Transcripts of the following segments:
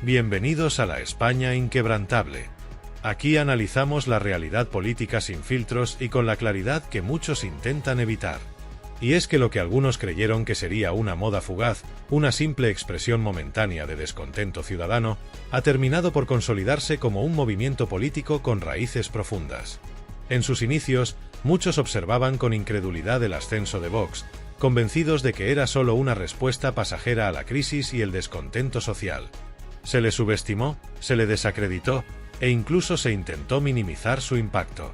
Bienvenidos a la España inquebrantable. Aquí analizamos la realidad política sin filtros y con la claridad que muchos intentan evitar. Y es que lo que algunos creyeron que sería una moda fugaz, una simple expresión momentánea de descontento ciudadano, ha terminado por consolidarse como un movimiento político con raíces profundas. En sus inicios, muchos observaban con incredulidad el ascenso de Vox, convencidos de que era solo una respuesta pasajera a la crisis y el descontento social. Se le subestimó, se le desacreditó, e incluso se intentó minimizar su impacto.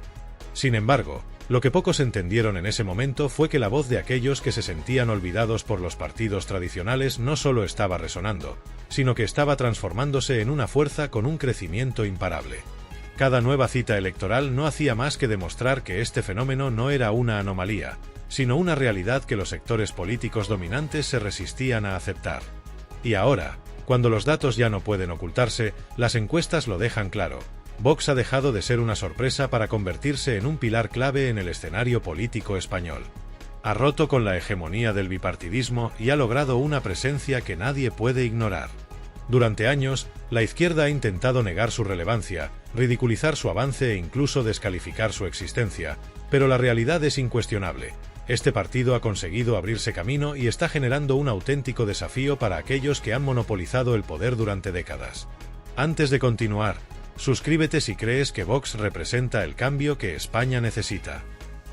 Sin embargo, lo que pocos entendieron en ese momento fue que la voz de aquellos que se sentían olvidados por los partidos tradicionales no solo estaba resonando, sino que estaba transformándose en una fuerza con un crecimiento imparable. Cada nueva cita electoral no hacía más que demostrar que este fenómeno no era una anomalía, sino una realidad que los sectores políticos dominantes se resistían a aceptar. Y ahora, cuando los datos ya no pueden ocultarse, las encuestas lo dejan claro. Vox ha dejado de ser una sorpresa para convertirse en un pilar clave en el escenario político español. Ha roto con la hegemonía del bipartidismo y ha logrado una presencia que nadie puede ignorar. Durante años, la izquierda ha intentado negar su relevancia, ridiculizar su avance e incluso descalificar su existencia, pero la realidad es incuestionable. Este partido ha conseguido abrirse camino y está generando un auténtico desafío para aquellos que han monopolizado el poder durante décadas. Antes de continuar, suscríbete si crees que Vox representa el cambio que España necesita.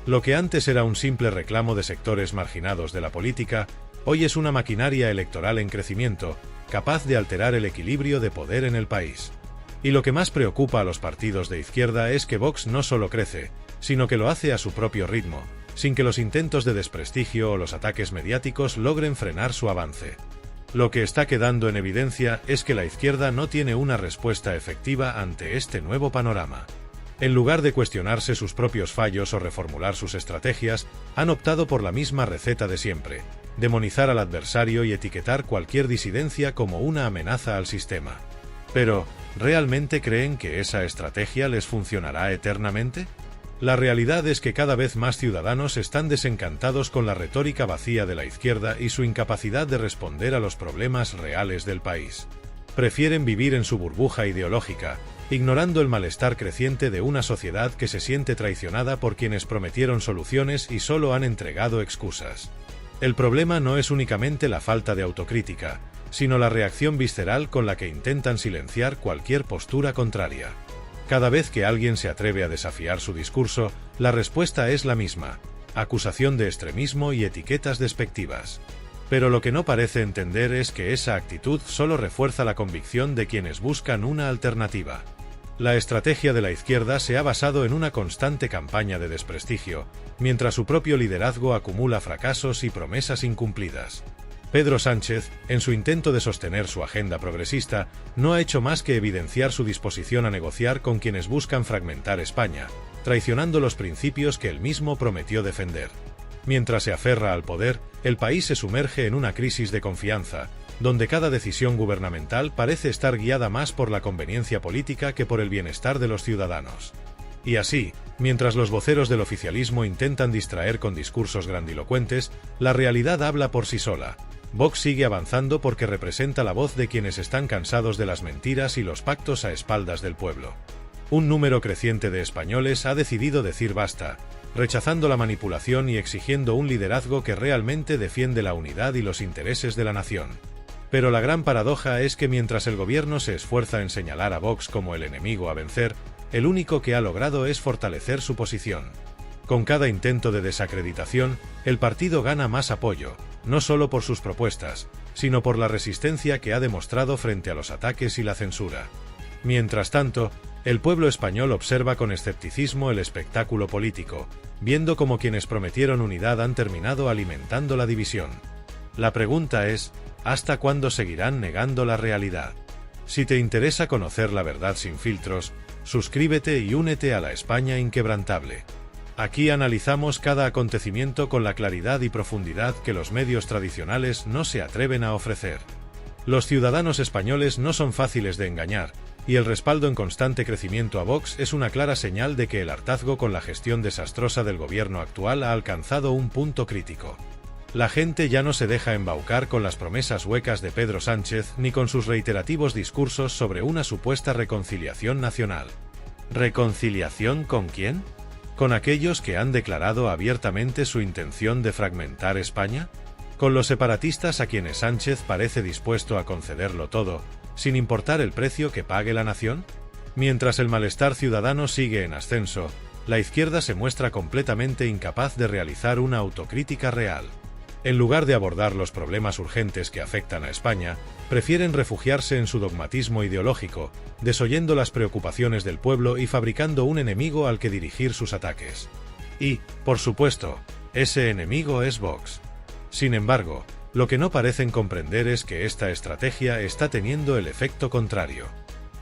Lo que antes era un simple reclamo de sectores marginados de la política, hoy es una maquinaria electoral en crecimiento, capaz de alterar el equilibrio de poder en el país. Y lo que más preocupa a los partidos de izquierda es que Vox no solo crece, sino que lo hace a su propio ritmo, sin que los intentos de desprestigio o los ataques mediáticos logren frenar su avance. Lo que está quedando en evidencia es que la izquierda no tiene una respuesta efectiva ante este nuevo panorama. En lugar de cuestionarse sus propios fallos o reformular sus estrategias, han optado por la misma receta de siempre: demonizar al adversario y etiquetar cualquier disidencia como una amenaza al sistema. Pero, ¿realmente creen que esa estrategia les funcionará eternamente? La realidad es que cada vez más ciudadanos están desencantados con la retórica vacía de la izquierda y su incapacidad de responder a los problemas reales del país. Prefieren vivir en su burbuja ideológica, ignorando el malestar creciente de una sociedad que se siente traicionada por quienes prometieron soluciones y solo han entregado excusas. El problema no es únicamente la falta de autocrítica, sino la reacción visceral con la que intentan silenciar cualquier postura contraria. Cada vez que alguien se atreve a desafiar su discurso, la respuesta es la misma: acusación de extremismo y etiquetas despectivas. Pero lo que no parece entender es que esa actitud solo refuerza la convicción de quienes buscan una alternativa. La estrategia de la izquierda se ha basado en una constante campaña de desprestigio, mientras su propio liderazgo acumula fracasos y promesas incumplidas. Pedro Sánchez, en su intento de sostener su agenda progresista, no ha hecho más que evidenciar su disposición a negociar con quienes buscan fragmentar España, traicionando los principios que él mismo prometió defender. Mientras se aferra al poder, el país se sumerge en una crisis de confianza, donde cada decisión gubernamental parece estar guiada más por la conveniencia política que por el bienestar de los ciudadanos. Y así, mientras los voceros del oficialismo intentan distraer con discursos grandilocuentes, la realidad habla por sí sola. Vox sigue avanzando porque representa la voz de quienes están cansados de las mentiras y los pactos a espaldas del pueblo. Un número creciente de españoles ha decidido decir basta, rechazando la manipulación y exigiendo un liderazgo que realmente defiende la unidad y los intereses de la nación. Pero la gran paradoja es que mientras el gobierno se esfuerza en señalar a Vox como el enemigo a vencer, el único que ha logrado es fortalecer su posición. Con cada intento de desacreditación, el partido gana más apoyo, no solo por sus propuestas, sino por la resistencia que ha demostrado frente a los ataques y la censura. Mientras tanto, el pueblo español observa con escepticismo el espectáculo político, viendo cómo quienes prometieron unidad han terminado alimentando la división. La pregunta es: ¿hasta cuándo seguirán negando la realidad? Si te interesa conocer la verdad sin filtros, suscríbete y únete a la España inquebrantable. Aquí analizamos cada acontecimiento con la claridad y profundidad que los medios tradicionales no se atreven a ofrecer. Los ciudadanos españoles no son fáciles de engañar, y el respaldo en constante crecimiento a Vox es una clara señal de que el hartazgo con la gestión desastrosa del gobierno actual ha alcanzado un punto crítico. La gente ya no se deja embaucar con las promesas huecas de Pedro Sánchez ni con sus reiterativos discursos sobre una supuesta reconciliación nacional. ¿Reconciliación con quién? ¿Con aquellos que han declarado abiertamente su intención de fragmentar España? ¿Con los separatistas a quienes Sánchez parece dispuesto a concederlo todo, sin importar el precio que pague la nación? Mientras el malestar ciudadano sigue en ascenso, la izquierda se muestra completamente incapaz de realizar una autocrítica real. En lugar de abordar los problemas urgentes que afectan a España, prefieren refugiarse en su dogmatismo ideológico, desoyendo las preocupaciones del pueblo y fabricando un enemigo al que dirigir sus ataques. Y, por supuesto, ese enemigo es Vox. Sin embargo, lo que no parecen comprender es que esta estrategia está teniendo el efecto contrario.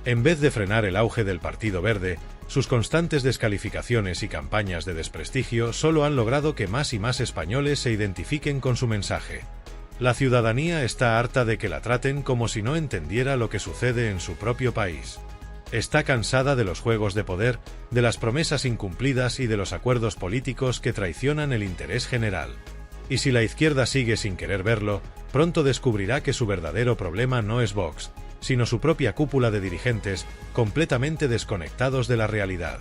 En vez de frenar el auge del Partido Verde, sus constantes descalificaciones y campañas de desprestigio solo han logrado que más y más españoles se identifiquen con su mensaje. La ciudadanía está harta de que la traten como si no entendiera lo que sucede en su propio país. Está cansada de los juegos de poder, de las promesas incumplidas y de los acuerdos políticos que traicionan el interés general. Y si la izquierda sigue sin querer verlo, pronto descubrirá que su verdadero problema no es Vox, sino su propia cúpula de dirigentes, completamente desconectados de la realidad.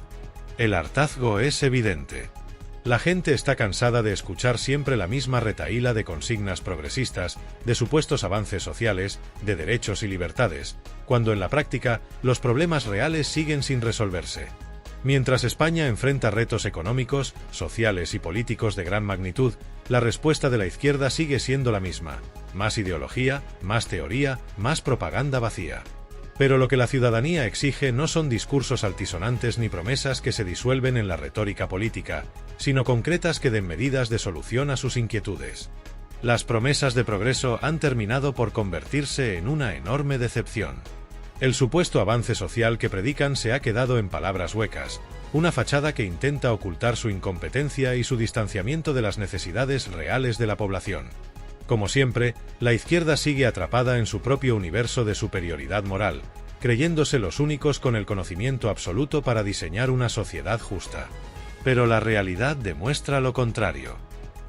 El hartazgo es evidente. La gente está cansada de escuchar siempre la misma retahíla de consignas progresistas, de supuestos avances sociales, de derechos y libertades, cuando en la práctica los problemas reales siguen sin resolverse. Mientras España enfrenta retos económicos, sociales y políticos de gran magnitud, la respuesta de la izquierda sigue siendo la misma: más ideología, más teoría, más propaganda vacía. Pero lo que la ciudadanía exige no son discursos altisonantes ni promesas que se disuelven en la retórica política, sino concretas que den medidas de solución a sus inquietudes. Las promesas de progreso han terminado por convertirse en una enorme decepción. El supuesto avance social que predican se ha quedado en palabras huecas, una fachada que intenta ocultar su incompetencia y su distanciamiento de las necesidades reales de la población. Como siempre, la izquierda sigue atrapada en su propio universo de superioridad moral, creyéndose los únicos con el conocimiento absoluto para diseñar una sociedad justa. Pero la realidad demuestra lo contrario.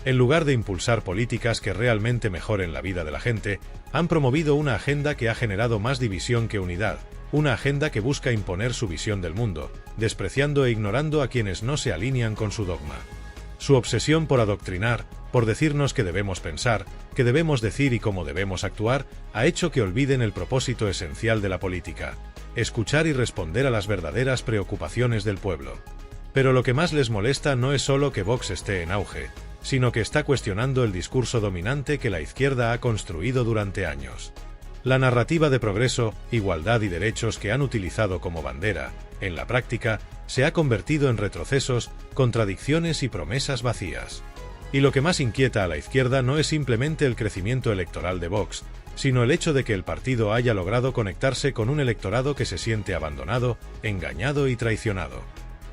En lugar de impulsar políticas que realmente mejoren la vida de la gente, han promovido una agenda que ha generado más división que unidad, una agenda que busca imponer su visión del mundo, despreciando e ignorando a quienes no se alinean con su dogma. Su obsesión por adoctrinar, por decirnos qué debemos pensar, qué debemos decir y cómo debemos actuar, ha hecho que olviden el propósito esencial de la política: escuchar y responder a las verdaderas preocupaciones del pueblo. Pero lo que más les molesta no es solo que Vox esté en auge, sino que está cuestionando el discurso dominante que la izquierda ha construido durante años. La narrativa de progreso, igualdad y derechos que han utilizado como bandera, en la práctica, se ha convertido en retrocesos, contradicciones y promesas vacías. Y lo que más inquieta a la izquierda no es simplemente el crecimiento electoral de Vox, sino el hecho de que el partido haya logrado conectarse con un electorado que se siente abandonado, engañado y traicionado.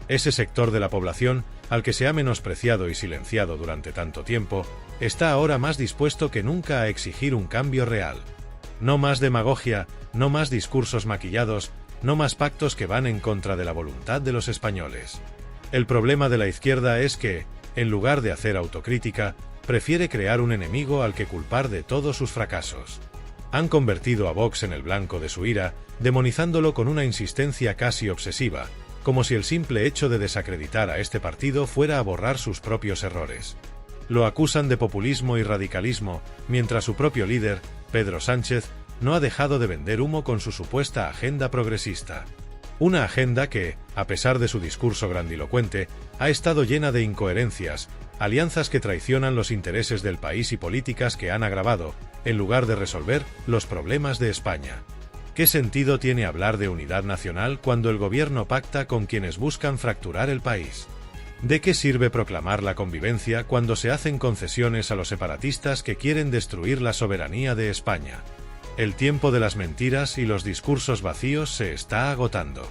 Ese sector de la población, al que se ha menospreciado y silenciado durante tanto tiempo, está ahora más dispuesto que nunca a exigir un cambio real. No más demagogia, no más discursos maquillados, no más pactos que van en contra de la voluntad de los españoles. El problema de la izquierda es que, en lugar de hacer autocrítica, prefiere crear un enemigo al que culpar de todos sus fracasos. Han convertido a Vox en el blanco de su ira, demonizándolo con una insistencia casi obsesiva, como si el simple hecho de desacreditar a este partido fuera a borrar sus propios errores. Lo acusan de populismo y radicalismo, mientras su propio líder, Pedro Sánchez, no ha dejado de vender humo con su supuesta agenda progresista. Una agenda que, a pesar de su discurso grandilocuente, ha estado llena de incoherencias, alianzas que traicionan los intereses del país y políticas que han agravado, en lugar de resolver, los problemas de España. ¿Qué sentido tiene hablar de unidad nacional cuando el gobierno pacta con quienes buscan fracturar el país? ¿De qué sirve proclamar la convivencia cuando se hacen concesiones a los separatistas que quieren destruir la soberanía de España? El tiempo de las mentiras y los discursos vacíos se está agotando.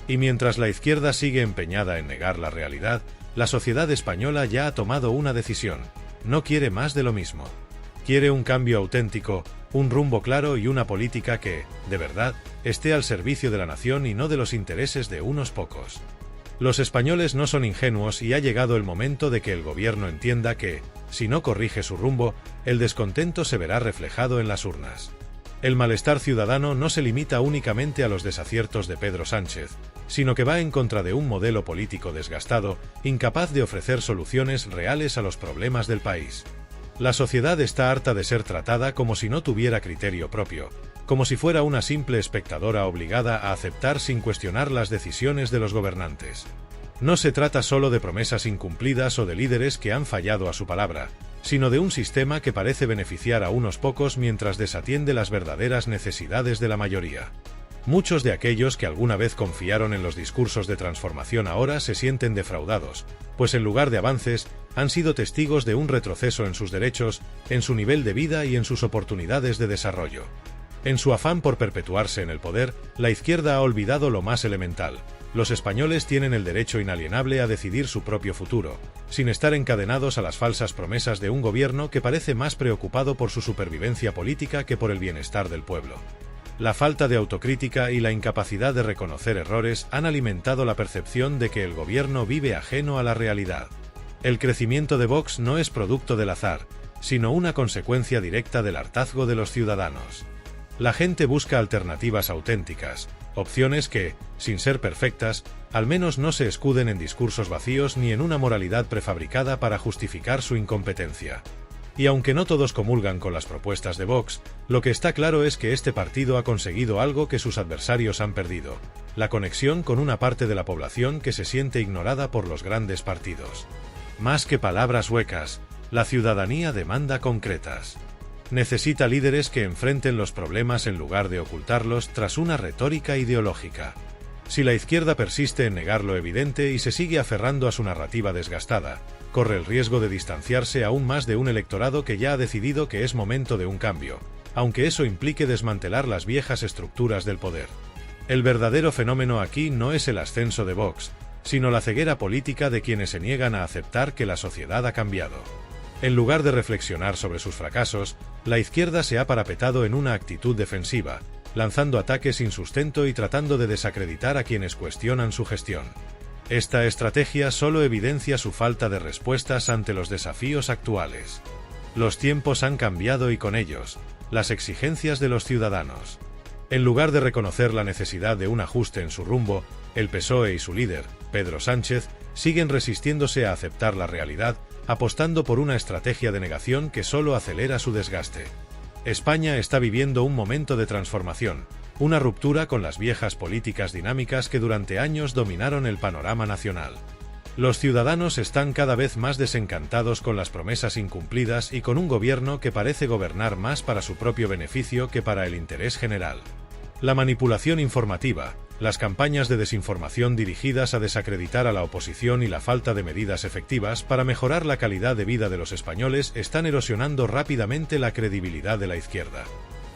Y mientras la izquierda sigue empeñada en negar la realidad, la sociedad española ya ha tomado una decisión: no quiere más de lo mismo. Quiere un cambio auténtico, un rumbo claro y una política que, de verdad, esté al servicio de la nación y no de los intereses de unos pocos. Los españoles no son ingenuos y ha llegado el momento de que el gobierno entienda que, si no corrige su rumbo, el descontento se verá reflejado en las urnas. El malestar ciudadano no se limita únicamente a los desaciertos de Pedro Sánchez, sino que va en contra de un modelo político desgastado, incapaz de ofrecer soluciones reales a los problemas del país. La sociedad está harta de ser tratada como si no tuviera criterio propio, como si fuera una simple espectadora obligada a aceptar sin cuestionar las decisiones de los gobernantes. No se trata solo de promesas incumplidas o de líderes que han fallado a su palabra, sino de un sistema que parece beneficiar a unos pocos mientras desatiende las verdaderas necesidades de la mayoría. Muchos de aquellos que alguna vez confiaron en los discursos de transformación ahora se sienten defraudados, pues en lugar de avances, han sido testigos de un retroceso en sus derechos, en su nivel de vida y en sus oportunidades de desarrollo. En su afán por perpetuarse en el poder, la izquierda ha olvidado lo más elemental. Los españoles tienen el derecho inalienable a decidir su propio futuro, sin estar encadenados a las falsas promesas de un gobierno que parece más preocupado por su supervivencia política que por el bienestar del pueblo. La falta de autocrítica y la incapacidad de reconocer errores han alimentado la percepción de que el gobierno vive ajeno a la realidad. El crecimiento de Vox no es producto del azar, sino una consecuencia directa del hartazgo de los ciudadanos. La gente busca alternativas auténticas, opciones que, sin ser perfectas, al menos no se escuden en discursos vacíos ni en una moralidad prefabricada para justificar su incompetencia. Y aunque no todos comulgan con las propuestas de Vox, lo que está claro es que este partido ha conseguido algo que sus adversarios han perdido: la conexión con una parte de la población que se siente ignorada por los grandes partidos. Más que palabras huecas, la ciudadanía demanda concretas. Necesita líderes que enfrenten los problemas en lugar de ocultarlos tras una retórica ideológica. Si la izquierda persiste en negar lo evidente y se sigue aferrando a su narrativa desgastada, corre el riesgo de distanciarse aún más de un electorado que ya ha decidido que es momento de un cambio, aunque eso implique desmantelar las viejas estructuras del poder. El verdadero fenómeno aquí no es el ascenso de Vox, sino la ceguera política de quienes se niegan a aceptar que la sociedad ha cambiado. En lugar de reflexionar sobre sus fracasos, la izquierda se ha parapetado en una actitud defensiva, lanzando ataques sin sustento y tratando de desacreditar a quienes cuestionan su gestión. Esta estrategia solo evidencia su falta de respuestas ante los desafíos actuales. Los tiempos han cambiado y con ellos, las exigencias de los ciudadanos. En lugar de reconocer la necesidad de un ajuste en su rumbo, el PSOE y su líder, Pedro Sánchez, siguen resistiéndose a aceptar la realidad, apostando por una estrategia de negación que solo acelera su desgaste. España está viviendo un momento de transformación, una ruptura con las viejas políticas dinámicas que durante años dominaron el panorama nacional. Los ciudadanos están cada vez más desencantados con las promesas incumplidas y con un gobierno que parece gobernar más para su propio beneficio que para el interés general. La manipulación informativa, las campañas de desinformación dirigidas a desacreditar a la oposición y la falta de medidas efectivas para mejorar la calidad de vida de los españoles están erosionando rápidamente la credibilidad de la izquierda.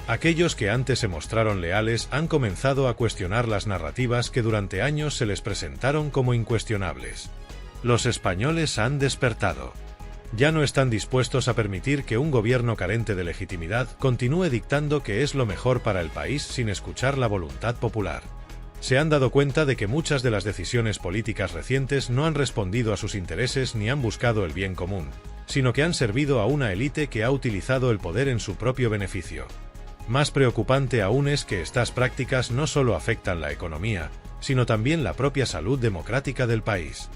Aquellos que antes se mostraron leales han comenzado a cuestionar las narrativas que durante años se les presentaron como incuestionables. Los españoles han despertado. Ya no están dispuestos a permitir que un gobierno carente de legitimidad continúe dictando qué es lo mejor para el país sin escuchar la voluntad popular. Se han dado cuenta de que muchas de las decisiones políticas recientes no han respondido a sus intereses ni han buscado el bien común, sino que han servido a una élite que ha utilizado el poder en su propio beneficio. Más preocupante aún es que estas prácticas no solo afectan la economía, sino también la propia salud democrática del país.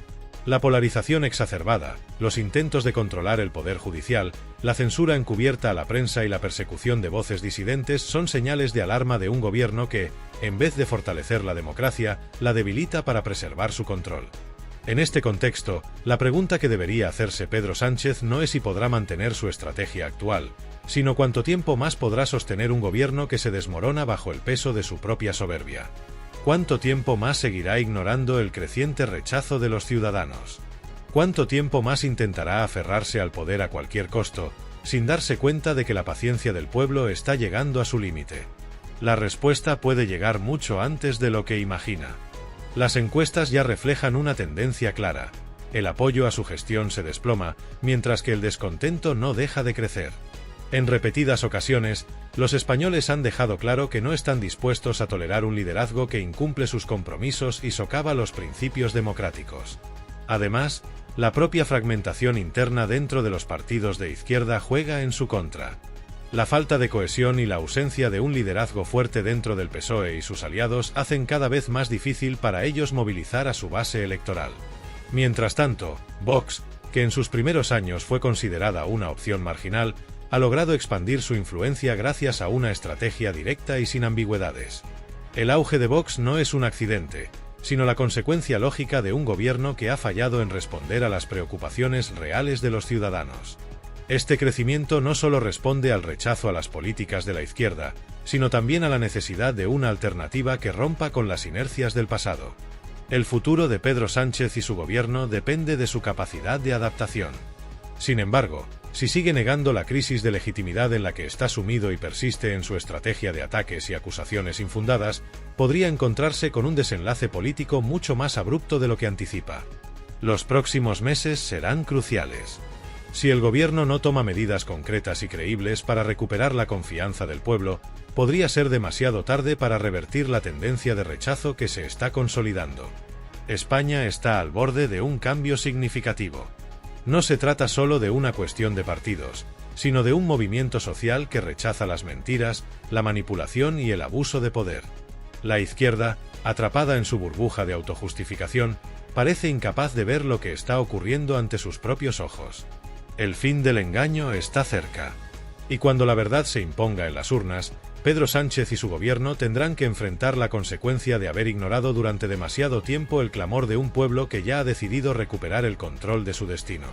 La polarización exacerbada, los intentos de controlar el poder judicial, la censura encubierta a la prensa y la persecución de voces disidentes son señales de alarma de un gobierno que, en vez de fortalecer la democracia, la debilita para preservar su control. En este contexto, la pregunta que debería hacerse Pedro Sánchez no es si podrá mantener su estrategia actual, sino cuánto tiempo más podrá sostener un gobierno que se desmorona bajo el peso de su propia soberbia. ¿Cuánto tiempo más seguirá ignorando el creciente rechazo de los ciudadanos? ¿Cuánto tiempo más intentará aferrarse al poder a cualquier costo, sin darse cuenta de que la paciencia del pueblo está llegando a su límite? La respuesta puede llegar mucho antes de lo que imagina. Las encuestas ya reflejan una tendencia clara. El apoyo a su gestión se desploma, mientras que el descontento no deja de crecer. En repetidas ocasiones, los españoles han dejado claro que no están dispuestos a tolerar un liderazgo que incumple sus compromisos y socava los principios democráticos. Además, la propia fragmentación interna dentro de los partidos de izquierda juega en su contra. La falta de cohesión y la ausencia de un liderazgo fuerte dentro del PSOE y sus aliados hacen cada vez más difícil para ellos movilizar a su base electoral. Mientras tanto, Vox, que en sus primeros años fue considerada una opción marginal, ha logrado expandir su influencia gracias a una estrategia directa y sin ambigüedades. El auge de Vox no es un accidente, sino la consecuencia lógica de un gobierno que ha fallado en responder a las preocupaciones reales de los ciudadanos. Este crecimiento no solo responde al rechazo a las políticas de la izquierda, sino también a la necesidad de una alternativa que rompa con las inercias del pasado. El futuro de Pedro Sánchez y su gobierno depende de su capacidad de adaptación. Sin embargo, si sigue negando la crisis de legitimidad en la que está sumido y persiste en su estrategia de ataques y acusaciones infundadas, podría encontrarse con un desenlace político mucho más abrupto de lo que anticipa. Los próximos meses serán cruciales. Si el gobierno no toma medidas concretas y creíbles para recuperar la confianza del pueblo, podría ser demasiado tarde para revertir la tendencia de rechazo que se está consolidando. España está al borde de un cambio significativo. No se trata solo de una cuestión de partidos, sino de un movimiento social que rechaza las mentiras, la manipulación y el abuso de poder. La izquierda, atrapada en su burbuja de autojustificación, parece incapaz de ver lo que está ocurriendo ante sus propios ojos. El fin del engaño está cerca. Y cuando la verdad se imponga en las urnas, Pedro Sánchez y su gobierno tendrán que enfrentar la consecuencia de haber ignorado durante demasiado tiempo el clamor de un pueblo que ya ha decidido recuperar el control de su destino.